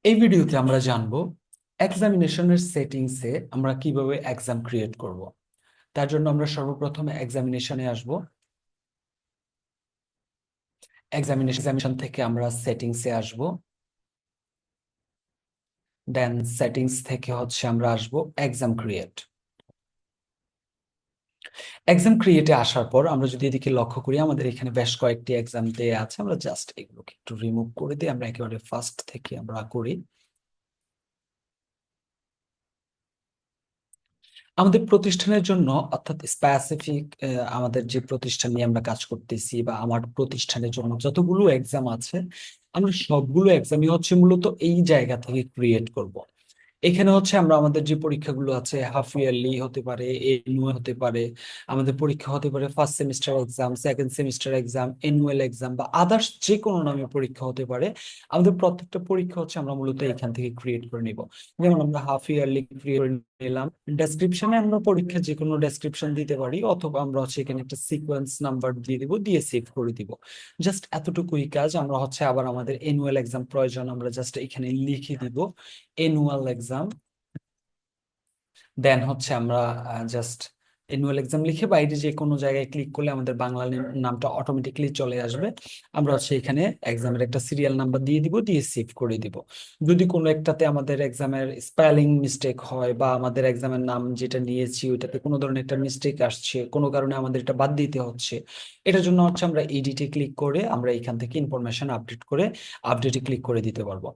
এই ভিডিওতে আমরা জানবো এক্সামিনেশনের সেটিংসে আমরা কিভাবে এক্সাম ক্রিয়েট করব। তার জন্য আমরা সর্বপ্রথমে এক্সামিনেশনে আসব। এক্সামিনেশন থেকে আমরা সেটিংসে আসব। দেন সেটিংস থেকে আমরা আসব এক্সাম ক্রিয়েট। এক্সাম ক্রিয়েটে আসার পর আমরা যদি এদিকে লক্ষ্য করি, আমাদের এখানে বেশ কয়েকটি এক্সাম দেয়া আছে। আমরা জাস্ট এগুলোকে একটু রিমুভ করে দিই। আমরা একেবারে ফার্স্ট থেকে আমরা করি। আমাদের প্রতিষ্ঠানের জন্য, অর্থাৎ স্পেসিফিক আমাদের যে প্রতিষ্ঠান নিয়ে আমরা কাজ করতেছি বা আমার প্রতিষ্ঠানের জন্য যতগুলো এক্সাম আছে, আমরা সবগুলো এক্সামই মূলত এই জায়গা থেকে ক্রিয়েট করব। এখানে আমরা আমাদের যে পরীক্ষাগুলো আছে, হাফ ইয়ারলি হতে পারে, এনুয়াল হতে পারে, আমাদের পরীক্ষা হতে পারে first semester exam, second semester exam, annual exam বা আদার্স যে কোনো নামে পরীক্ষা হতে পারে। আমাদের প্রত্যেকটা পরীক্ষা আমরা মূলত এখান থেকে ক্রিয়েট করে নিব। যেমন আমরা হাফ ইয়ারলি ক্রিয়েট করে নিলাম। ডেসক্রিপশনে আমরা পরীক্ষা যে কোনো ডেসক্রিপশন দিতে পারি, অথবা আমরা এখানে একটা সিকোয়েন্স নাম্বার দিয়ে দিব, দিয়ে সেভ করে দিব। জাস্ট এতটুকুই কাজ। আমরা আবার আমাদের এনুয়াল এক্সাম প্রয়োজন, আমরা জাস্ট এখানে লিখে দিব এনুয়াল এক্সাম। দেন আমরা জাস্ট এনুয়াল এক্সাম লিখে বাইরে যে কোনো জায়গায় ক্লিক করলে আমাদের বাংলা নামটা অটোমেটিকলি চলে আসবে। আমরা এখানে এক্সামের একটা সিরিয়াল নাম্বার দিয়ে দিব, দিয়ে সেভ করে দিব। যদি কোনো একটাতে আমাদের এক্সামের স্পেলিং মিস্টেক হয় বা আমাদের এক্সামের নাম যেটা নিয়েছি ওইটাতে কোনো ধরনের একটা মিস্টেক আসছে, কোনো কারণে আমাদের এটা বাদ দিতে হচ্ছে, এটার জন্য আমরা এডিটে ক্লিক করে আমরা এখান থেকে ইনফরমেশন আপডেট করে আপডেটে ক্লিক করে দিতে পারবো।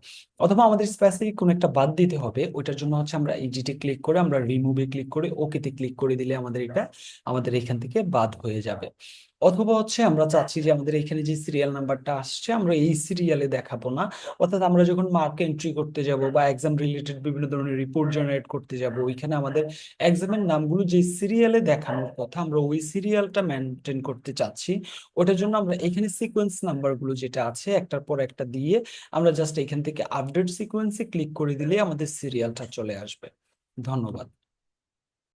অথবা আমাদের স্পেসিফিক কোনো একটা বাদ দিতে হবে, ওইটার জন্য আমরা এডিটে ক্লিক করে আমরা রিমুভে ক্লিক করে ওকেতে ক্লিক করে দিলে আমাদের এটা আমাদের এখান থেকে বাদ হয়ে যাবে। অথবা আমরা চাচ্ছি যে আমাদের এখানে যে সিরিয়াল নাম্বারটা আসছে আমরা এই সিরিয়ালে দেখাবো না, অর্থাৎ আমরা যখন মার্ক এন্ট্রি করতে যাব বা এক্সাম রিলেটেড বিভিন্ন ধরনের রিপোর্ট জেনারেট করতে যাব, ওইখানে আমাদের এক্সামের নামগুলো যে সিরিয়ালে দেখানোর কথা আমরা ওই সিরিয়ালটা মেনটেন করতে চাচ্ছি। ওটার জন্য আমরা এখানে সিকোয়েন্স নাম্বারগুলো যেটা আছে একটার পর একটা দিয়ে আমরা জাস্ট এখান থেকে আপডেট সিকোয়েন্সে ক্লিক করে দিলেই আমাদের সিরিয়ালটা চলে আসবে। ধন্যবাদ।